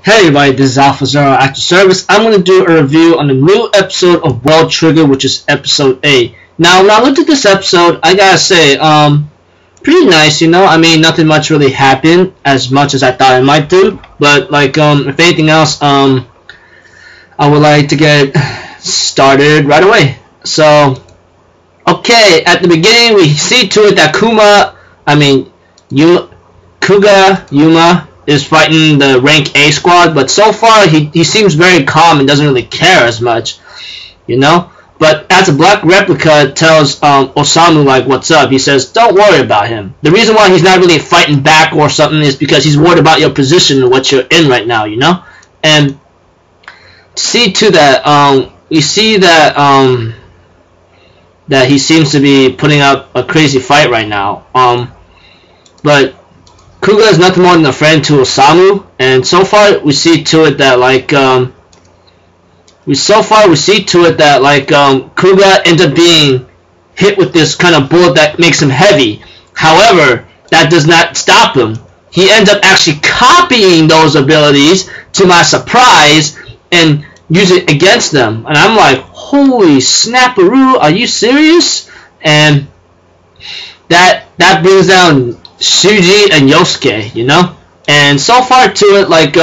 Hey everybody, this is Alpha Zero Active Service. I'm going to do a review on the new episode of World Trigger, which is episode 8. Now, when I looked at this episode, I gotta say, pretty nice, you know? I mean, nothing much really happened as much as I thought it might do. But, like, if anything else, I would like to get started right away. So, okay, at the beginning, we see to it that Kuga Yuma is fighting the rank A squad, but so far he seems very calm and doesn't really care as much, you know. But as a black replica tells Osamu, like, what's up, he says, don't worry about him. The reason why he's not really fighting back or something is because he's worried about your position and what you're in right now, you know. And see to that, we see that that he seems to be putting up a crazy fight right now. But Kuga is nothing more than a friend to Osamu, and so far we see to it that Kuga ends up being hit with this kind of bullet that makes him heavy. However, that does not stop him. He ends up actually copying those abilities, to my surprise, and use it against them. And I'm like, holy snapperoo, are you serious? And that brings down Shuji and Yosuke, you know. And so far to it, like,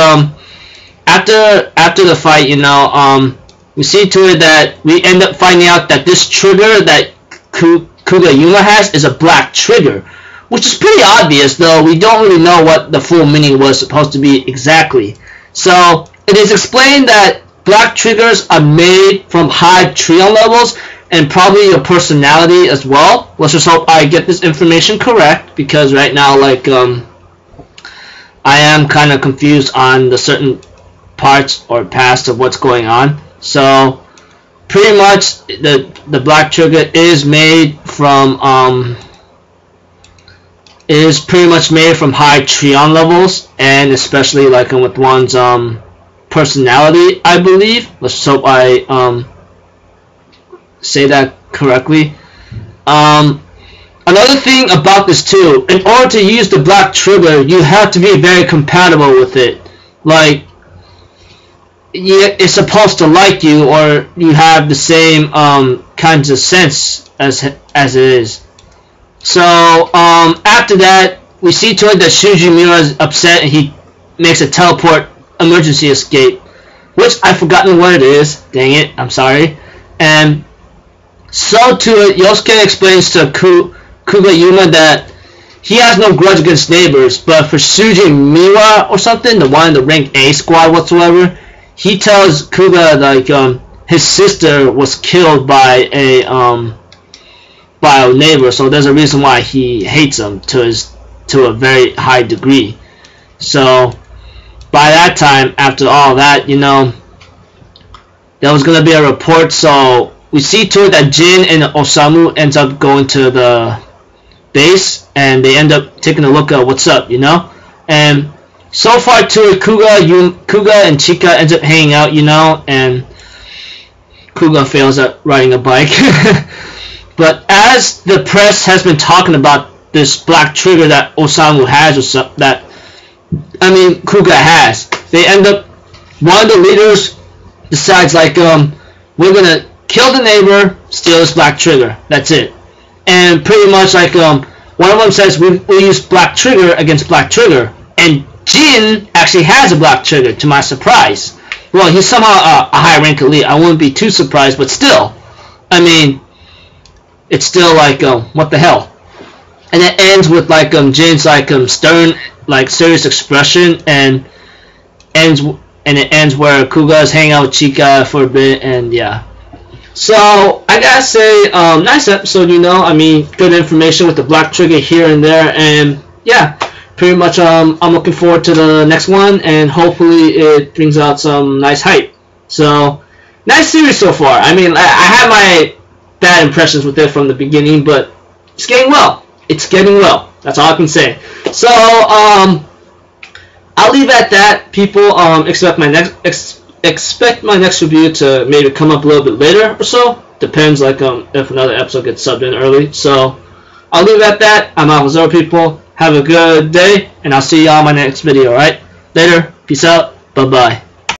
after the fight, you know, we see to it that we end up finding out that this trigger that Kuga Yuma has is a black trigger, which is pretty obvious, though we don't really know what the full meaning was supposed to be exactly. So it is explained that black triggers are made from high Trion levels, and probably your personality as well. Let's just hope I get this information correct, because right now, like, I am kind of confused on the certain parts or past of what's going on. So pretty much the black trigger is made from pretty much made from high Trion levels, and especially like with one's personality, I believe. Let's just hope I say that correctly. Another thing about this too, in order to use the black trigger, you have to be very compatible with it. Like, it's supposed to like you, or you have the same kinds of sense as it is. So after that, we see to it that Shuji Miura is upset, and he makes a teleport emergency escape, which I've forgotten what it is. Dang it, I'm sorry. And so to it, Yosuke explains to Kuga Yuma that he has no grudge against neighbors, but for Shuji Miura or something, the one in the rank A squad whatsoever, he tells Kuga like his sister was killed by a neighbor, so there's a reason why he hates him to a very high degree. So by that time, after all that, you know, there was gonna be a report, so we see to it that Jin and Osamu ends up going to the base, and they end up taking a look at what's up, you know. And so far to it, Kuga and Chika ends up hanging out, you know, and Kuga fails at riding a bike. But as the press has been talking about this black trigger that Osamu has, or that Kuga has, they end up, one of the leaders decides like, we're gonna kill the neighbor, steal this black trigger. That's it. And pretty much like one of them says we use black trigger against black trigger, and Jin actually has a black trigger, to my surprise. Well, he's somehow a high rank elite. I wouldn't be too surprised, but still, I mean, it's still like what the hell. And it ends with like Jin's like stern, like serious expression, and it ends where Kuga is hanging out with Chika for a bit, and yeah. So I gotta say, nice episode, you know. I mean, good information with the black trigger here and there, and yeah, pretty much. I'm looking forward to the next one, and hopefully it brings out some nice hype. So nice series so far. I mean, I had my bad impressions with it from the beginning, but it's getting well. It's getting well. That's all I can say. So I'll leave it at that. People expect my next review to maybe come up a little bit later or so. Depends, like, if another episode gets subbed in early. So I'll leave it at that. I'm Alpha Zero, people. Have a good day, and I'll see y'all in my next video, alright? Later. Peace out. Bye bye.